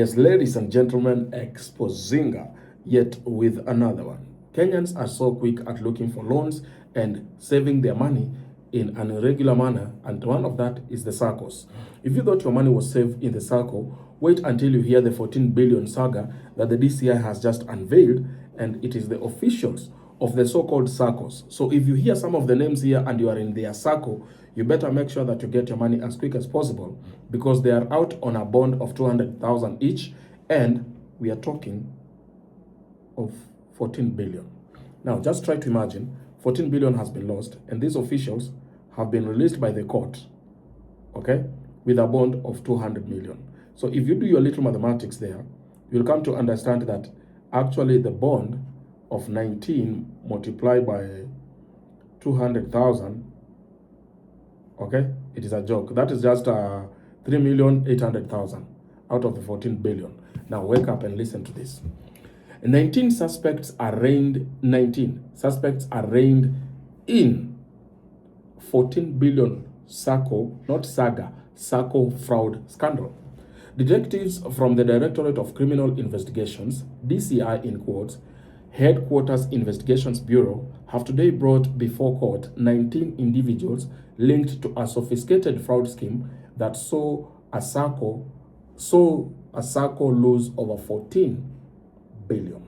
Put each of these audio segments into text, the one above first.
Yes, ladies and gentlemen, Exposinga, yet with another one. Kenyans are so quick at looking for loans and saving their money in an irregular manner, and one of that is the SACCOs. If you thought your money was safe in the SACCO, wait until you hear the 14 billion saga that the DCI has just unveiled, and it is the officials of the so-called SACCOs. So if you hear some of the names here and you are in their SACCO, you better make sure that you get your money as quick as possible, because they are out on a bond of 200,000 each, and we are talking of 14 billion. Now, just try to imagine 14 billion has been lost, and these officials have been released by the court, okay, with a bond of 200 million. So if you do your little mathematics there, you'll come to understand that actually the bond of 19 multiplied by 200,000, okay, it is a joke. That is just 3,800,000 out of the 14 billion. Now wake up and listen to this. 19 suspects are arraigned in 14 billion SACCO, not saga, SACCO fraud scandal. Detectives from the Directorate of Criminal Investigations, DCI in quotes, Headquarters Investigations Bureau, have today brought before court 19 individuals linked to a sophisticated fraud scheme that saw a SACCO lose over 14 billion.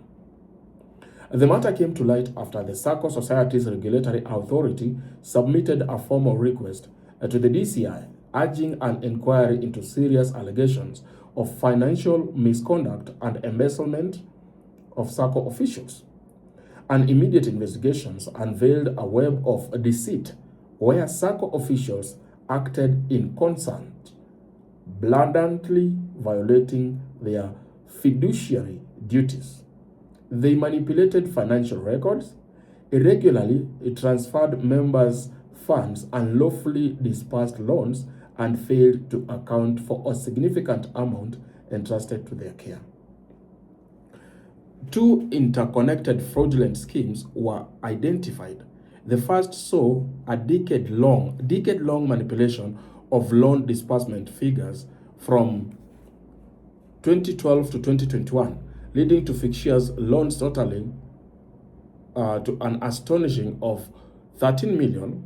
The matter came to light after the SACCO Society's regulatory authority submitted a formal request to the DCI urging an inquiry into serious allegations of financial misconduct and embezzlement of SACCO officials. An immediate investigations unveiled a web of deceit where SACCO officials acted in concert, blatantly violating their fiduciary duties. They manipulated financial records, irregularly transferred members' funds, unlawfully disbursed loans, and failed to account for a significant amount entrusted to their care. Two interconnected fraudulent schemes were identified. The first saw a decade-long manipulation of loan disbursement figures from 2012 to 2021, leading to fictitious loans totaling to an astonishing of 13 billion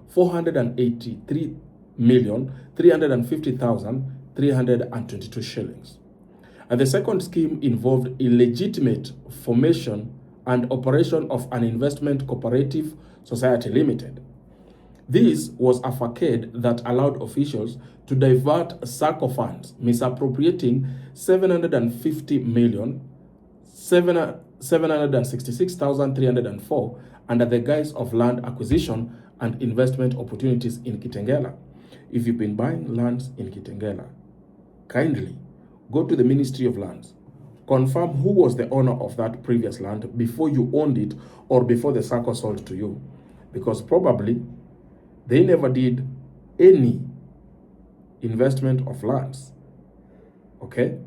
483 million 350,322 shillings. And the second scheme involved illegitimate formation and operation of an investment cooperative society limited. This was a facade that allowed officials to divert SACCO funds, misappropriating 750,766,304 under the guise of land acquisition and investment opportunities in Kitengela. If you've been buying lands in Kitengela, kindly go to the Ministry of Lands, confirm who was the owner of that previous land before you owned it or before the SACCO sold to you, because probably they never did any investment of lands. Okay?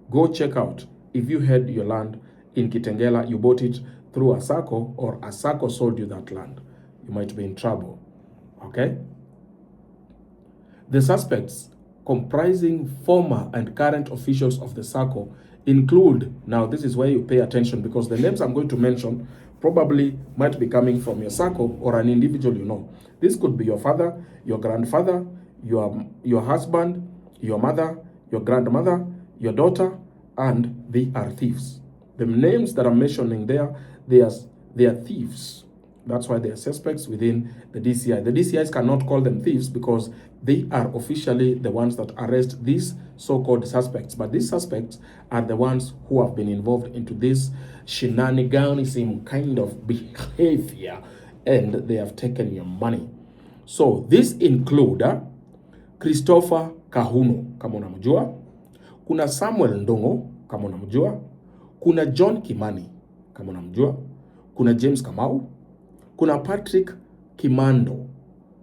Go check out if you had your land in Kitengela, you bought it through a SACCO or a SACCO sold you that land. You might be in trouble. Okay? The suspects, comprising former and current officials of the SACCO, include, now this is where you pay attention, because the names I'm going to mention probably might be coming from your SACCO or an individual you know. This could be your father, your grandfather, your husband, your mother, your grandmother, your daughter, and they are thieves. The names that I'm mentioning there, they are thieves. That's why they are suspects within the DCI. The DCIs cannot call them thieves because they are officially the ones that arrest these so-called suspects. But these suspects are the ones who have been involved into this shenaniganism kind of behavior, and they have taken your money. So this include Christopher Kahuno, kama unamjua. Kuna Samuel Ndongo, kama unamjua. Kuna John Kimani, kama unamjua. Kuna James Kamau. Kuna Patrick Kimando.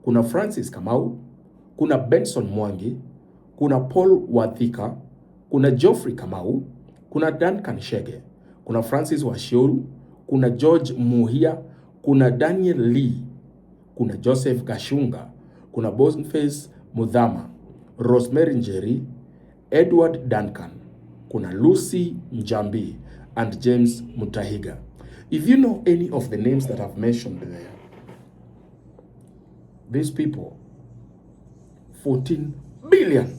Kuna Francis Kamau. Kuna Benson Mwangi. Kuna Paul Wathika. Kuna Geoffrey Kamau. Kuna Duncan Shege. Kuna Francis Washioru. Kuna George Muhia. Kuna Daniel Lee. Kuna Joseph Gashunga. Kuna Boniface Mudhama. Rosemary Njeri, Edward Duncan, kuna Lucy Njambi, and James Mutahiga. If you know any of the names that I've mentioned there, these people, 14 billion.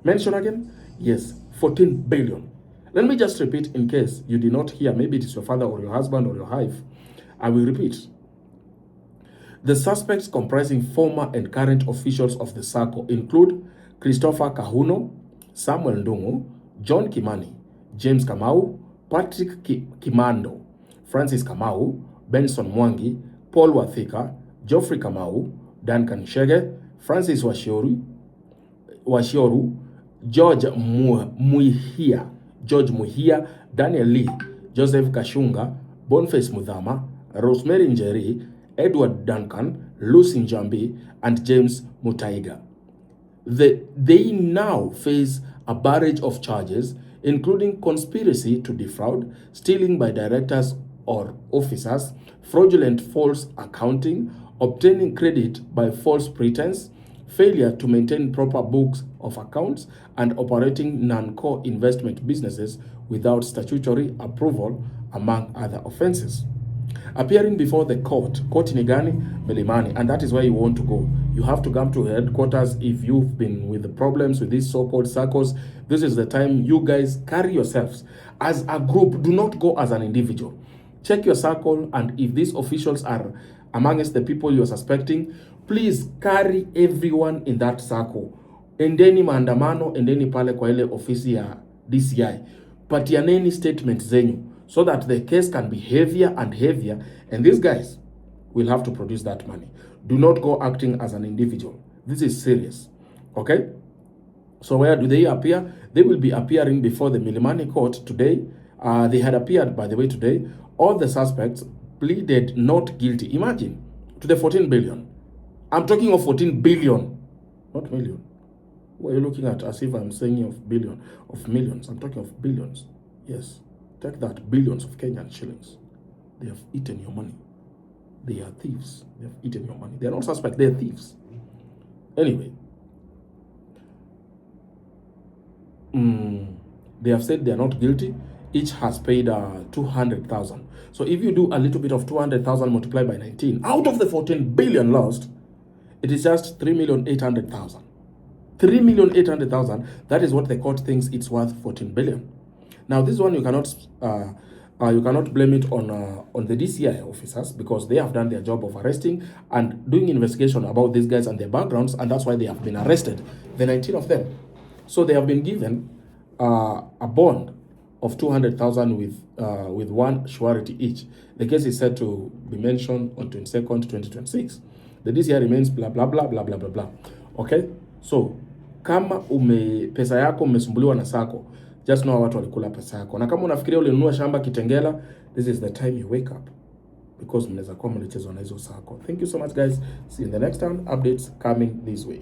Mention again? Yes, 14 billion. Let me just repeat in case you did not hear. Maybe it is your father or your husband or your wife. I will repeat. The suspects comprising former and current officials of the SACCO include Christopher Kahuno, Samuel Ndungu, John Kimani, James Kamau, Patrick Kimando, Francis Kamau, Benson Mwangi, Paul Wathika, Geoffrey Kamau, Duncan Shege, Francis Washioru, George Muhia, Daniel Lee, Joseph Kashunga, Boniface Mudhama, Rosemary Njeri, Edward Duncan, Lucy Njambi, and James Mutaiga. They now face a barrage of charges, including conspiracy to defraud, stealing by directors or officers, fraudulent false accounting, obtaining credit by false pretense, failure to maintain proper books of accounts, and operating non-core investment businesses without statutory approval, among other offenses. Appearing before the court ni gani? Milimani, and that is where you want to go. You have to come to headquarters if you've been with the problems with these so-called SACCOs. This is the time you guys carry yourselves as a group. Do not go as an individual. Check your circle, and if these officials are amongst the people you're suspecting, please carry everyone in that circle. Endeni maandamano, endeni pale kwa ile ofisi ya DCI. Patianeni statement zenyu, so that the case can be heavier and heavier, and these guys will have to produce that money. Do not go acting as an individual. This is serious. Okay? So where do they appear? They will be appearing before the Milimani court today. They had appeared, by the way, today. All the suspects pleaded not guilty. Imagine, to the 14 billion. I'm talking of 14 billion, not million. What are you looking at as if I'm saying of billion, of millions? I'm talking of billions. Yes. Take that, billions of Kenyan shillings. They have eaten your money. They are thieves. They have eaten your money. They are not suspects, they are thieves. Anyway, they have said they are not guilty. Each has paid 200,000. So if you do a little bit of 200,000 multiplied by 19, out of the 14 billion lost, it is just 3,800,000. 3,800,000, that is what the court thinks it's worth 14 billion. Now this one you cannot blame it on the DCI officers, because they have done their job of arresting and doing investigation about these guys and their backgrounds, and that's why they have been arrested, the 19 of them. So they have been given a bond of 200,000 with one surety each. The case is set to be mentioned on 22nd, 2026. The DCI remains blah blah blah blah blah blah blah. Okay, so kama pesa yako umesumbuliwa na SACCO, just know watu walikula pesa yako. Na kama unafikiria ulinunua shamba Kitengela, this is the time you wake up, because mnaweza kuwa mnachezwa na hizo SACCO. Thank you so much guys. See you in the next time. Updates coming this way.